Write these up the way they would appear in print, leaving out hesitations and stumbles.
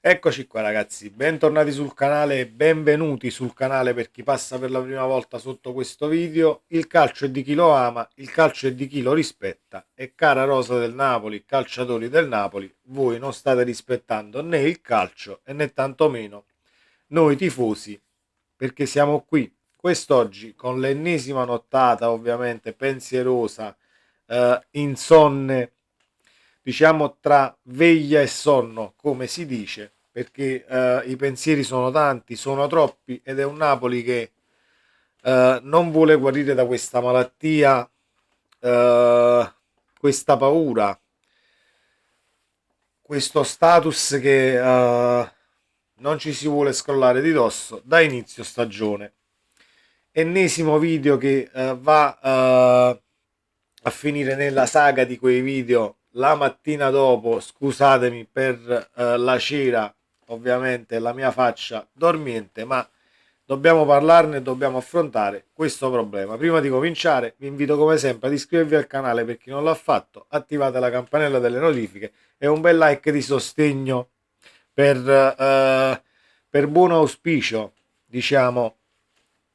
Eccoci qua ragazzi, bentornati sul canale, benvenuti sul canale per chi passa per la prima volta sotto questo video. Il calcio è di chi lo ama, il calcio è di chi lo rispetta e cara rosa del Napoli, calciatori del Napoli, voi non state rispettando né il calcio e né tantomeno noi tifosi, perché siamo qui quest'oggi con l'ennesima nottata ovviamente pensierosa, insonne, diciamo tra veglia e sonno, come si dice, perché i pensieri sono tanti, sono troppi ed è un Napoli che non vuole guarire da questa malattia, questa paura, questo status che non ci si vuole scrollare di dosso da inizio stagione. Ennesimo video che va a finire nella saga di quei video la mattina dopo, scusatemi per la cera, ovviamente la mia faccia dormiente, ma dobbiamo parlarne e dobbiamo affrontare questo problema. Prima di cominciare vi invito come sempre ad iscrivervi al canale per chi non l'ha fatto, attivate la campanella delle notifiche e un bel like di sostegno per buon auspicio, diciamo,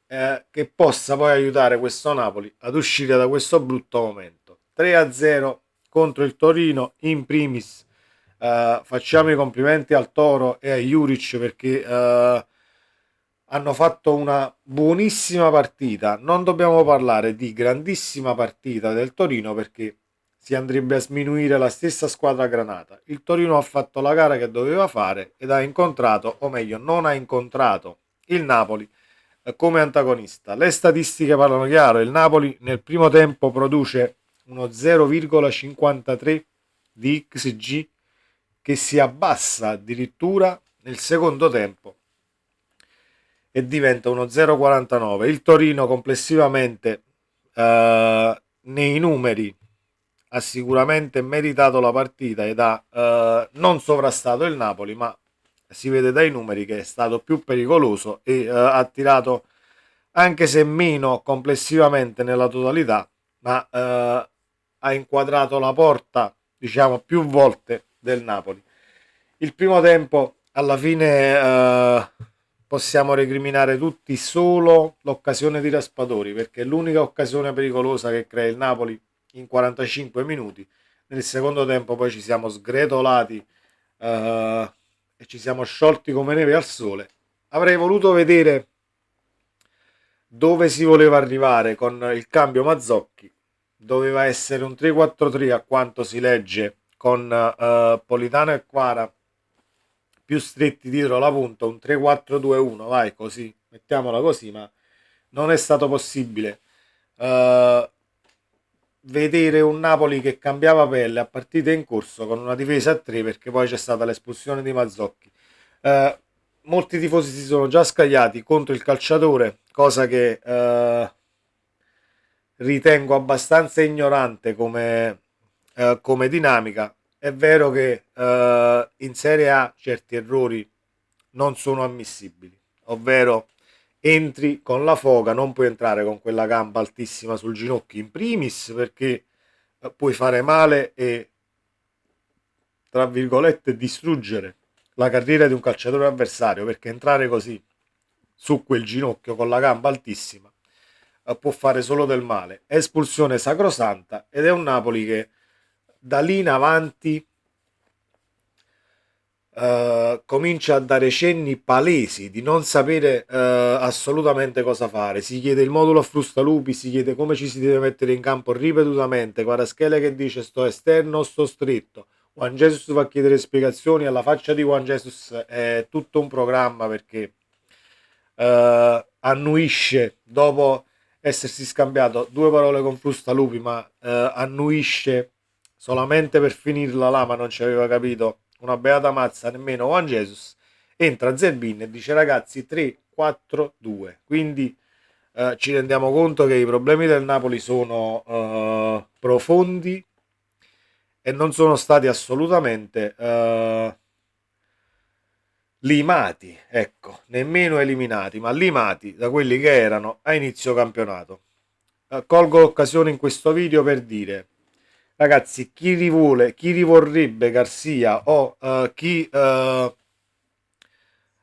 che possa poi aiutare questo Napoli ad uscire da questo brutto momento. 3-0 contro il Torino, in primis facciamo i complimenti al Toro e a Juric perché hanno fatto una buonissima partita. Non dobbiamo parlare di grandissima partita del Torino perché si andrebbe a sminuire la stessa squadra granata. Il Torino ha fatto la gara che doveva fare ed ha incontrato, o meglio, non ha incontrato il Napoli come antagonista. Le statistiche parlano chiaro, il Napoli nel primo tempo produce uno 0,53 di XG che si abbassa addirittura nel secondo tempo e diventa uno 0,49. Il Torino complessivamente nei numeri ha sicuramente meritato la partita ed ha non sovrastato il Napoli, ma si vede dai numeri che è stato più pericoloso e ha tirato anche se meno complessivamente nella totalità, ma ha inquadrato la porta, diciamo, più volte del Napoli. Il primo tempo, alla fine, possiamo recriminare tutti solo l'occasione di Raspadori, perché è l'unica occasione pericolosa che crea il Napoli in 45 minuti. Nel secondo tempo poi ci siamo sgretolati e ci siamo sciolti come neve al sole. Avrei voluto vedere dove si voleva arrivare con il cambio Mazzocchi. Doveva essere un 3-4-3 a quanto si legge con Politano e Quara più stretti dietro la punta, un 3-4-2-1, vai così, mettiamola così, ma non è stato possibile vedere un Napoli che cambiava pelle a partita in corso con una difesa a 3 perché poi c'è stata l'espulsione di Mazzocchi. Eh, Molti tifosi si sono già scagliati contro il calciatore, cosa che ritengo abbastanza ignorante come dinamica. È vero che in Serie A certi errori non sono ammissibili, ovvero entri con la foga, non puoi entrare con quella gamba altissima sul ginocchio in primis perché puoi fare male e tra virgolette distruggere la carriera di un calciatore avversario perché entrare così su quel ginocchio con la gamba altissima può fare solo del male. Espulsione sacrosanta ed è un Napoli che da lì in avanti comincia a dare cenni palesi di non sapere assolutamente cosa fare. Si chiede il modulo a frustalupi, si chiede come ci si deve mettere in campo ripetutamente. Kvaratskhelia che dice sto esterno, sto stretto. Juan Jesus va a chiedere spiegazioni alla faccia di Juan Jesus, è tutto un programma perché annuisce dopo essersi scambiato due parole con Frustalupi, ma annuisce solamente per finirla là, ma non ci aveva capito una beata mazza nemmeno Juan Jesus. Entra Zerbin e dice ragazzi 3-4-2, quindi ci rendiamo conto che i problemi del Napoli sono profondi e non sono stati assolutamente limati, ecco, nemmeno eliminati, ma limati da quelli che erano a inizio campionato. Colgo l'occasione in questo video per dire, ragazzi, chi rivorrebbe Garcia o chi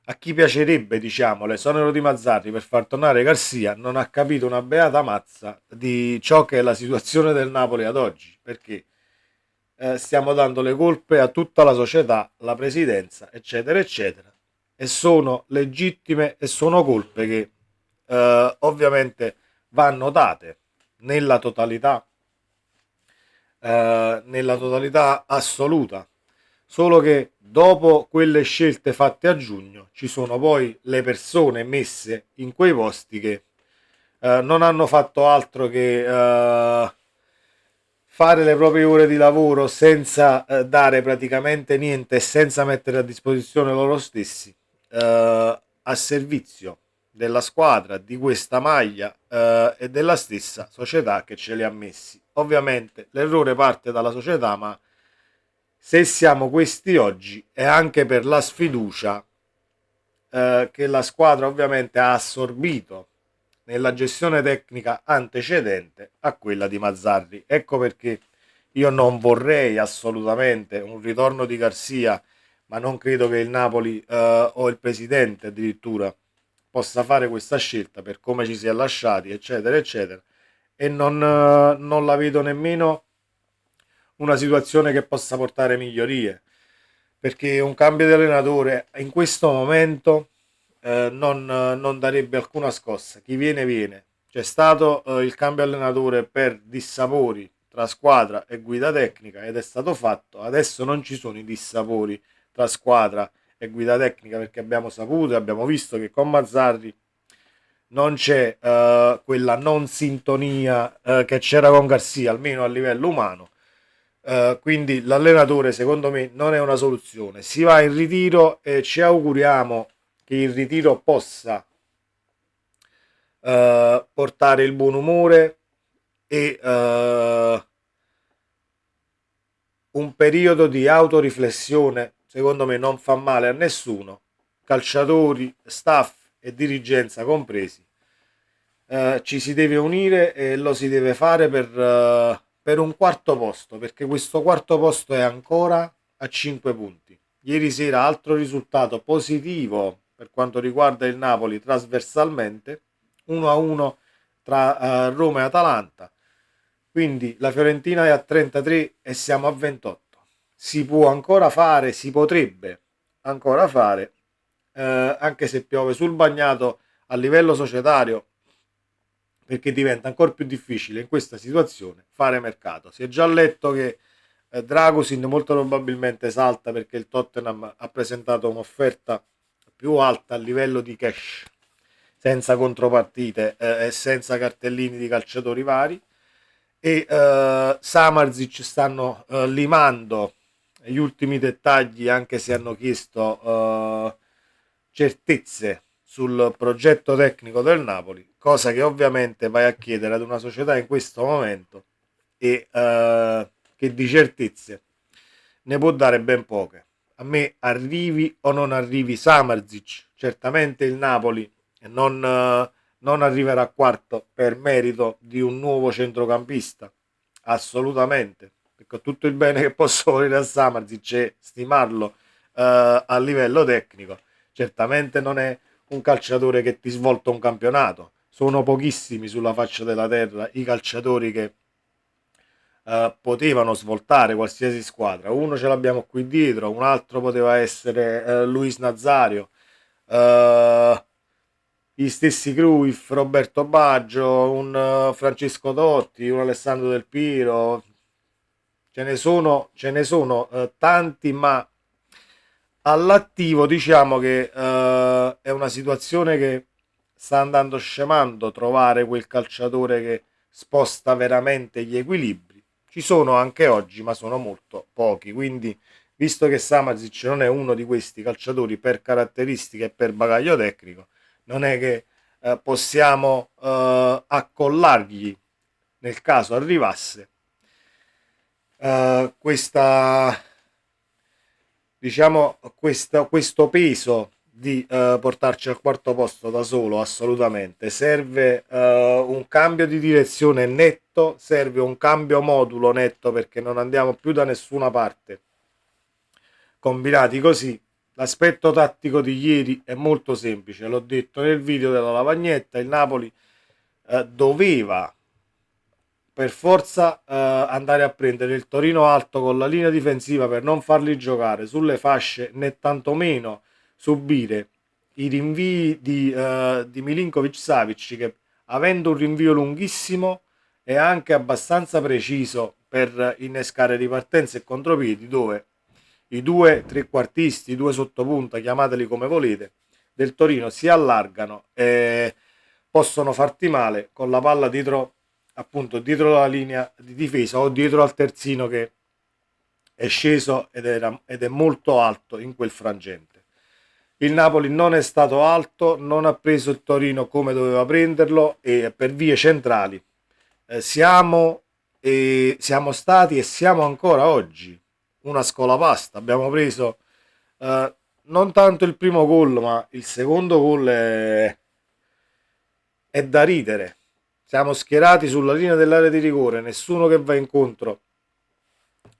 a chi piacerebbe, diciamo, l'esonero di Mazzarri per far tornare Garcia, non ha capito una beata mazza di ciò che è la situazione del Napoli ad oggi, perché stiamo dando le colpe a tutta la società, la presidenza, eccetera, eccetera, e sono legittime e sono colpe che ovviamente vanno date nella totalità, nella totalità assoluta. Solo che dopo quelle scelte fatte a giugno ci sono poi le persone messe in quei posti che non hanno fatto altro che fare le proprie ore di lavoro senza dare praticamente niente e senza mettere a disposizione loro stessi a servizio della squadra, di questa maglia e della stessa società che ce li ha messi. Ovviamente l'errore parte dalla società, ma se siamo questi oggi è anche per la sfiducia che la squadra ovviamente ha assorbito nella gestione tecnica antecedente a quella di Mazzarri. Ecco perché io non vorrei assolutamente un ritorno di Garcia, ma non credo che il Napoli o il presidente addirittura possa fare questa scelta per come ci si è lasciati, eccetera, eccetera. E non la vedo nemmeno una situazione che possa portare migliorie, perché un cambio di allenatore in questo momento non darebbe alcuna scossa. Chi viene viene. C'è stato il cambio allenatore per dissapori tra squadra e guida tecnica ed è stato fatto. Adesso non ci sono i dissapori tra squadra e guida tecnica, perché abbiamo saputo e abbiamo visto che con Mazzarri non c'è quella non sintonia che c'era con Garcia, almeno a livello umano. Quindi l'allenatore secondo me non è una soluzione. Si va in ritiro e ci auguriamo che il ritiro possa portare il buon umore e un periodo di autoriflessione. Secondo me non fa male a nessuno, calciatori, staff e dirigenza compresi. Ci si deve unire e lo si deve fare per un quarto posto, perché questo quarto posto è ancora a 5 punti. Ieri sera altro risultato positivo per quanto riguarda il Napoli trasversalmente, 1-1 tra Roma e Atalanta. Quindi la Fiorentina è a 33 e siamo a 28. Si può ancora fare, si potrebbe ancora fare, anche se piove sul bagnato a livello societario, perché diventa ancora più difficile in questa situazione fare mercato. Si è già letto che Dragusin molto probabilmente salta perché il Tottenham ha presentato un'offerta più alta a livello di cash, senza contropartite e senza cartellini di calciatori vari. E Samarzic stanno limando gli ultimi dettagli, anche se hanno chiesto certezze sul progetto tecnico del Napoli, cosa che ovviamente vai a chiedere ad una società in questo momento e che di certezze ne può dare ben poche. A me arrivi o non arrivi Samarzic, certamente il Napoli non arriverà quarto per merito di un nuovo centrocampista, assolutamente, perché ho tutto il bene che posso volere a Samarzic e stimarlo a livello tecnico. Certamente non è un calciatore che ti svolta un campionato, sono pochissimi sulla faccia della terra i calciatori che potevano svoltare qualsiasi squadra. Uno ce l'abbiamo qui dietro, un altro poteva essere Luis Nazario, gli stessi Cruyff, Roberto Baggio, un Francesco Totti, un Alessandro Del Piro. Ce ne sono tanti, ma all'attivo diciamo che è una situazione che sta andando scemando trovare quel calciatore che sposta veramente gli equilibri. Ci sono anche oggi, ma sono molto pochi, quindi visto che Samasic non è uno di questi calciatori per caratteristiche e per bagaglio tecnico, non è che possiamo accollargli nel caso arrivasse questa, diciamo, questo peso di portarci al quarto posto da solo. Assolutamente serve un cambio di direzione netto, serve un cambio modulo netto, perché non andiamo più da nessuna parte combinati così, L'aspetto tattico di ieri è molto semplice, l'ho detto nel video della lavagnetta, il Napoli doveva per forza andare a prendere il Torino alto con la linea difensiva per non farli giocare sulle fasce né tantomeno subire i rinvii di Milinkovic Savic, che avendo un rinvio lunghissimo e anche abbastanza preciso per innescare ripartenze e contropiedi, dove i due trequartisti, i due sottopunta, chiamateli come volete, del Torino si allargano e possono farti male con la palla dietro, appunto dietro la linea di difesa o dietro al terzino che è sceso ed è molto alto in quel frangente. Il Napoli non è stato alto, non ha preso il Torino come doveva prenderlo e per vie centrali siamo stati e siamo ancora oggi una scolapasta. Abbiamo preso non tanto il primo gol, ma il secondo gol è da ridere. Siamo schierati sulla linea dell'area di rigore, nessuno che va incontro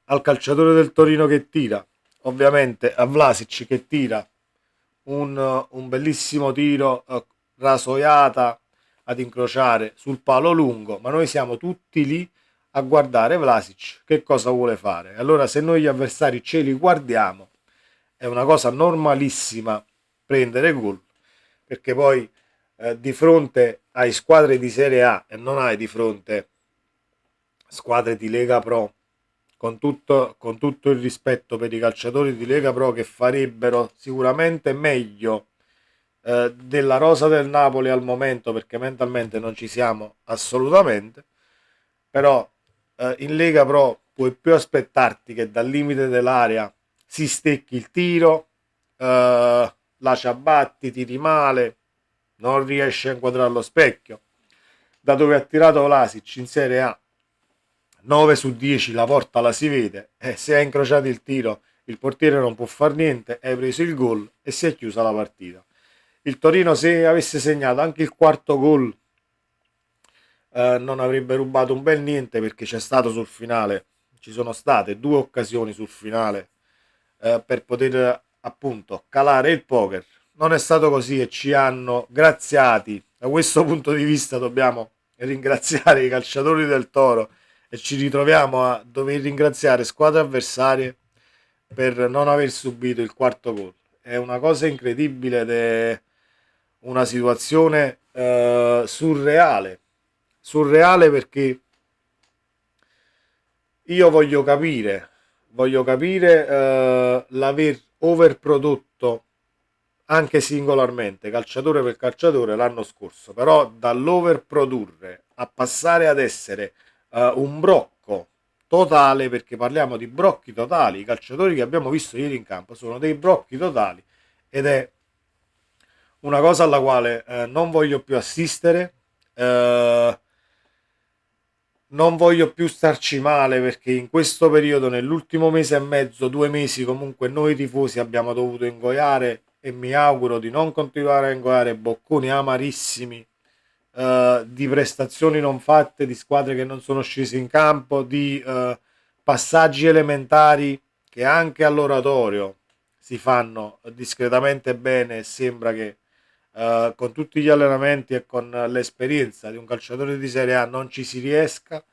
al calciatore del Torino che tira, ovviamente a Vlasic che tira un bellissimo tiro rasoiata ad incrociare sul palo lungo, ma noi siamo tutti lì a guardare Vlasic che cosa vuole fare. Allora se noi gli avversari ce li guardiamo è una cosa normalissima prendere gol, perché poi di fronte ai squadre di Serie A e non hai di fronte squadre di Lega Pro, con tutto il rispetto per i calciatori di Lega Pro che farebbero sicuramente meglio della rosa del Napoli al momento, perché mentalmente non ci siamo assolutamente, però in Lega Pro puoi più aspettarti che dal limite dell'area si stecchi il tiro, la ciabatti, tiri male, non riesce a inquadrare lo specchio. Da dove ha tirato Vlasic in Serie A 9 su 10 la porta la si vede, e se hai incrociato il tiro il portiere non può fare niente, hai preso il gol e si è chiusa la partita. Il Torino, se avesse segnato anche il quarto gol, non avrebbe rubato un bel niente, perché c'è stato sul finale, ci sono state due occasioni sul finale per poter appunto calare il poker. Non è stato così e ci hanno graziati. Da questo punto di vista dobbiamo ringraziare i calciatori del Toro e ci ritroviamo a dover ringraziare squadre avversarie per non aver subito il quarto gol. È una cosa incredibile ed è una situazione surreale. Surreale perché io voglio capire l'aver overprodotto anche singolarmente, calciatore per calciatore l'anno scorso, però dall'overprodurre a passare ad essere un brocco totale, perché parliamo di brocchi totali, i calciatori che abbiamo visto ieri in campo sono dei brocchi totali ed è una cosa alla quale non voglio più assistere. eh, non voglio più starci male, perché in questo periodo, nell'ultimo mese e mezzo, 2 mesi, comunque noi tifosi abbiamo dovuto ingoiare, e mi auguro di non continuare a ingoiare bocconi amarissimi di prestazioni non fatte, di squadre che non sono scese in campo, di passaggi elementari che anche all'oratorio si fanno discretamente bene, e sembra che con tutti gli allenamenti e con l'esperienza di un calciatore di Serie A non ci si riesca.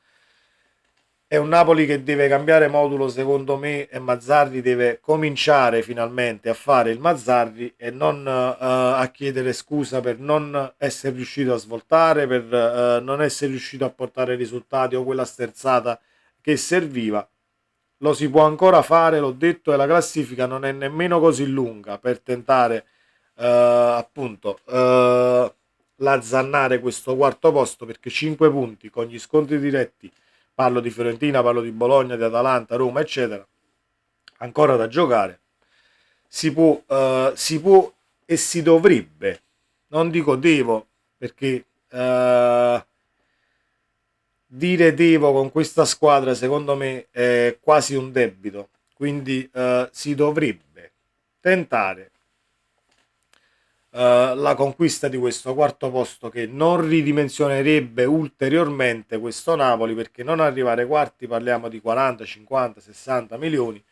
È un Napoli che deve cambiare modulo secondo me, e Mazzarri deve cominciare finalmente a fare il Mazzarri e non a chiedere scusa per non essere riuscito a svoltare, per non essere riuscito a portare risultati o quella sterzata che serviva. Lo si può ancora fare, l'ho detto, e la classifica non è nemmeno così lunga per tentare appunto l'azzannare questo quarto posto, perché 5 punti con gli scontri diretti, parlo di Fiorentina, parlo di Bologna, di Atalanta, Roma, eccetera, ancora da giocare. Si può e si dovrebbe, non dico devo, perché dire devo con questa squadra secondo me è quasi un debito, quindi si dovrebbe tentare la conquista di questo quarto posto, che non ridimensionerebbe ulteriormente questo Napoli, perché non arrivare quarti parliamo di 40, 50, 60 milioni.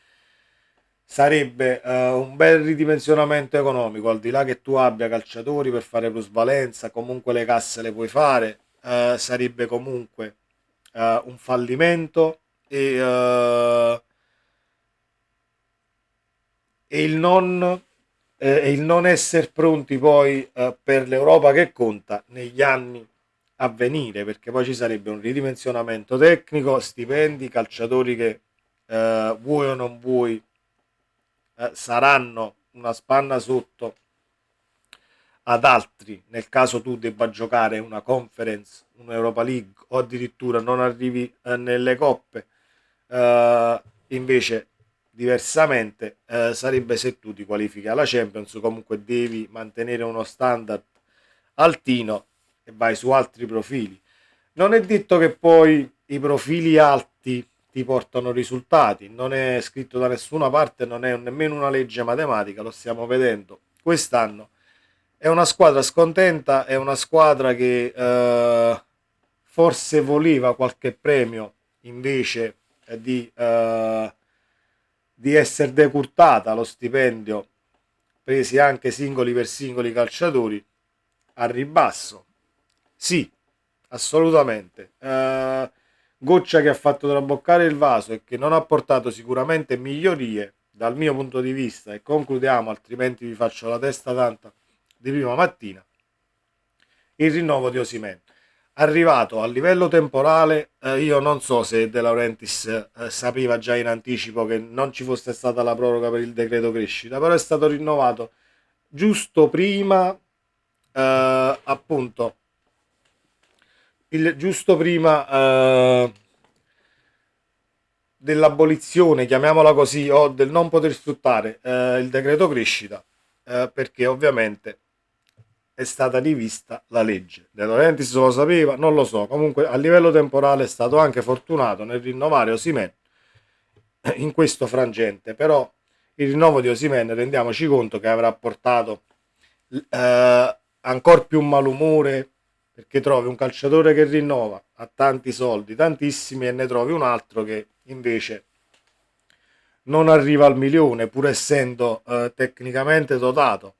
sarebbe un bel ridimensionamento economico, al di là che tu abbia calciatori per fare plusvalenza, comunque le casse le puoi fare, sarebbe comunque un fallimento e il non essere pronti poi per l'Europa che conta negli anni a venire, perché poi ci sarebbe un ridimensionamento tecnico, stipendi, calciatori che vuoi o non vuoi saranno una spanna sotto ad altri nel caso tu debba giocare una Conference, un'Europa League o addirittura non arrivi nelle coppe. Invece diversamente sarebbe se tu ti qualifichi alla Champions, comunque devi mantenere uno standard altino e vai su altri profili. Non è detto che poi i profili alti ti portano risultati, non è scritto da nessuna parte, non è nemmeno una legge matematica, lo stiamo vedendo quest'anno. È una squadra scontenta, è una squadra che forse voleva qualche premio invece di essere decurtata lo stipendio, presi anche singoli per singoli calciatori al ribasso. Sì, assolutamente. Goccia che ha fatto traboccare il vaso e che non ha portato sicuramente migliorie dal mio punto di vista, e concludiamo, altrimenti vi faccio la testa tanta di prima mattina, il rinnovo di Osimhen. Arrivato a livello temporale, io non so se De Laurentiis sapeva già in anticipo che non ci fosse stata la proroga per il decreto crescita, però è stato rinnovato giusto prima, appunto, giusto prima dell'abolizione, chiamiamola così, o del non poter sfruttare il decreto crescita, perché ovviamente è stata rivista la legge. De Laurentiis lo sapeva, non lo so. Comunque a livello temporale è stato anche fortunato nel rinnovare Osimhen in questo frangente, però il rinnovo di Osimhen rendiamoci conto che avrà portato ancora più malumore, perché trovi un calciatore che rinnova a tanti soldi, tantissimi, e ne trovi un altro che invece non arriva al milione, pur essendo tecnicamente dotato.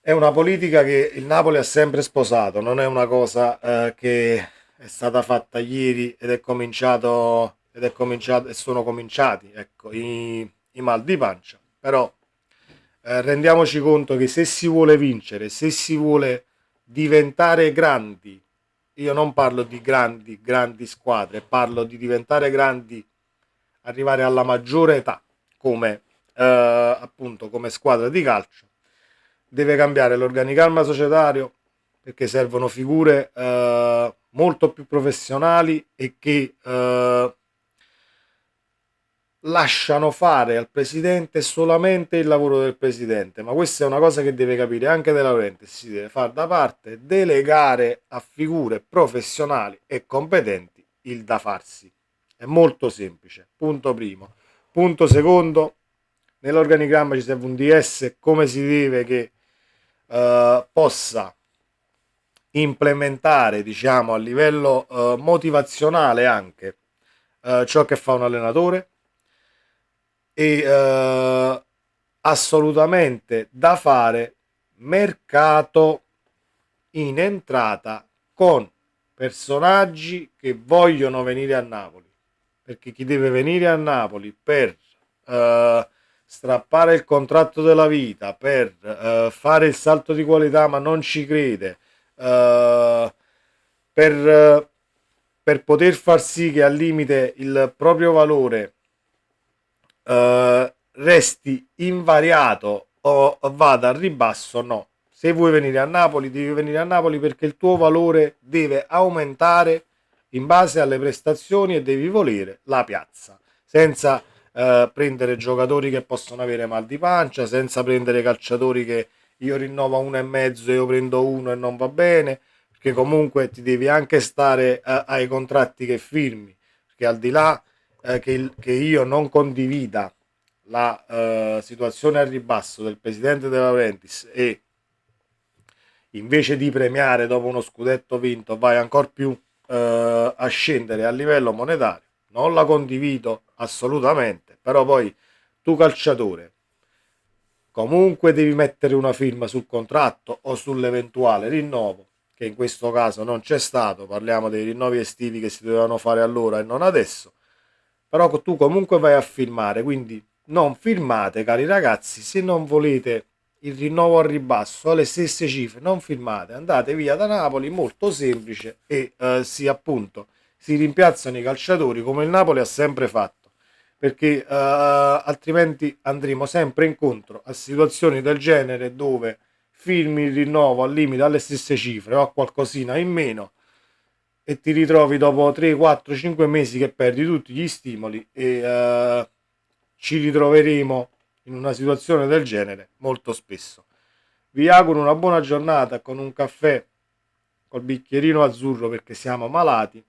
È una politica che il Napoli ha sempre sposato, non è una cosa che è stata fatta ieri ed è cominciato e sono cominciati, ecco, i mal di pancia. Però rendiamoci conto che se si vuole vincere, se si vuole diventare grandi, io non parlo di grandi squadre, parlo di diventare grandi, arrivare alla maggiore età come appunto come squadra di calcio, deve cambiare l'organigramma societario, perché servono figure molto più professionali e che lasciano fare al presidente solamente il lavoro del presidente. Ma questa è una cosa che deve capire anche De Laurentiis, si deve fare da parte, delegare a figure professionali e competenti il da farsi. È molto semplice, punto primo. Punto secondo, nell'organigramma ci serve un DS come si deve, che possa implementare, diciamo, a livello motivazionale anche ciò che fa un allenatore, e assolutamente da fare mercato in entrata con personaggi che vogliono venire a Napoli, perché chi deve venire a Napoli per strappare il contratto della vita, per fare il salto di qualità ma non ci crede, eh, per, per poter far sì che al limite il proprio valore resti invariato o vada al ribasso, no. Se vuoi venire a Napoli, devi venire a Napoli perché il tuo valore deve aumentare in base alle prestazioni e devi volere la piazza, senza prendere giocatori che possono avere mal di pancia, senza prendere calciatori che io rinnovo a 1,5 e io prendo uno e non va bene, perché comunque ti devi anche stare ai contratti che firmi, perché al di là che io non condivida la situazione al ribasso del presidente De Laurentiis, e invece di premiare dopo uno scudetto vinto vai ancora più a scendere a livello monetario, non la condivido assolutamente, però poi tu calciatore, comunque devi mettere una firma sul contratto o sull'eventuale rinnovo, che in questo caso non c'è stato, parliamo dei rinnovi estivi che si dovevano fare allora e non adesso, però tu comunque vai a firmare, quindi non firmate, cari ragazzi, se non volete il rinnovo al ribasso alle stesse cifre, non firmate, andate via da Napoli, molto semplice, e appunto si rimpiazzano i calciatori come il Napoli ha sempre fatto, perché altrimenti andremo sempre incontro a situazioni del genere dove firmi il rinnovo al limite alle stesse cifre o a qualcosina in meno e ti ritrovi dopo 3, 4, 5 mesi che perdi tutti gli stimoli e ci ritroveremo in una situazione del genere molto spesso. Vi auguro una buona giornata con un caffè col bicchierino azzurro perché siamo malati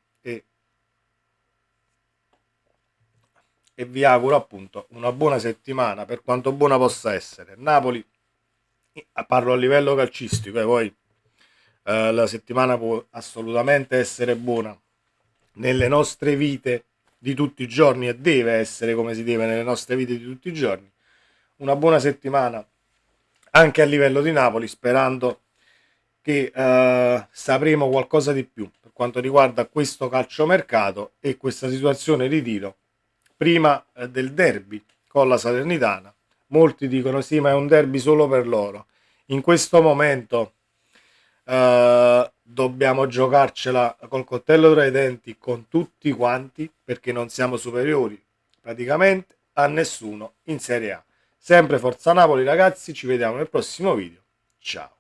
e vi auguro appunto una buona settimana per quanto buona possa essere. Napoli, parlo a livello calcistico, e poi la settimana può assolutamente essere buona nelle nostre vite di tutti i giorni e deve essere come si deve nelle nostre vite di tutti i giorni. Una buona settimana anche a livello di Napoli, sperando che sapremo qualcosa di più per quanto riguarda questo calciomercato e questa situazione di tiro prima del derby con la Salernitana. Molti dicono sì, ma è un derby solo per loro. In questo momento dobbiamo giocarcela col coltello tra i denti con tutti quanti perché non siamo superiori praticamente a nessuno in Serie A. Sempre Forza Napoli ragazzi, ci vediamo nel prossimo video. Ciao.